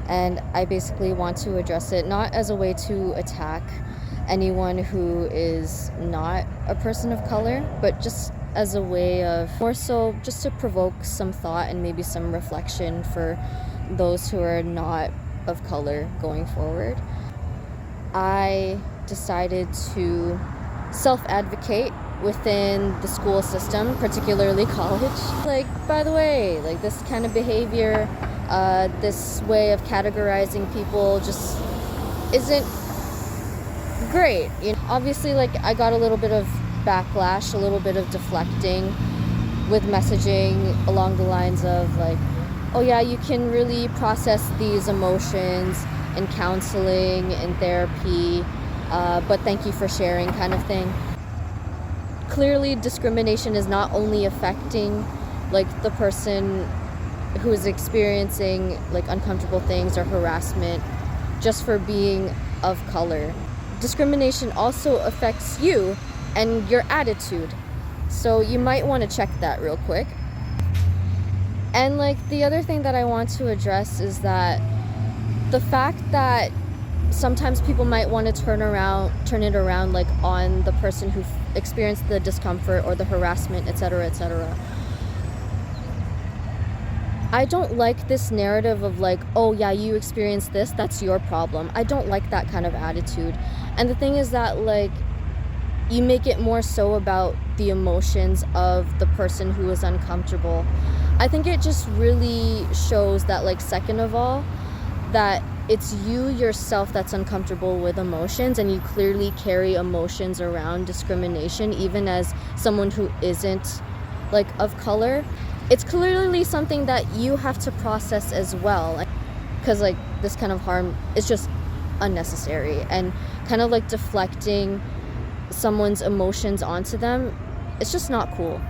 and I basically want to address it not as a way to attack anyone who is not a person of color, but just as a way of more so just to provoke some thought and maybe some reflection for those who are not of color going forward. I decided to self-advocate within the school system, particularly college. Like, by the way, like this kind of behavior, this way of categorizing people just isn't great. Obviously, like I got a little bit of backlash, a little bit of deflecting with messaging along the lines of like, oh yeah, you can really process these emotions in counseling and therapy, but thank you for sharing kind of thing. Clearly, discrimination is not only affecting like the person who is experiencing like uncomfortable things or harassment just for being of color. Discrimination also affects you and your attitude. So you might want to check that real quick. And like the other thing that I want to address is that the fact that sometimes people might want to turn it around like on the person who experienced the discomfort or the harassment, etc., etc. I don't like this narrative of like, oh yeah, you experienced this, that's your problem. I don't like that kind of attitude. And the thing is that like you make it more so about the emotions of the person who is uncomfortable. I think it just really shows that like, second of all, that it's you yourself that's uncomfortable with emotions, and you clearly carry emotions around discrimination even as someone who isn't like of color. It's clearly something that you have to process as well, because like this kind of harm is just unnecessary, and kind of like deflecting someone's emotions onto them, it's just not cool.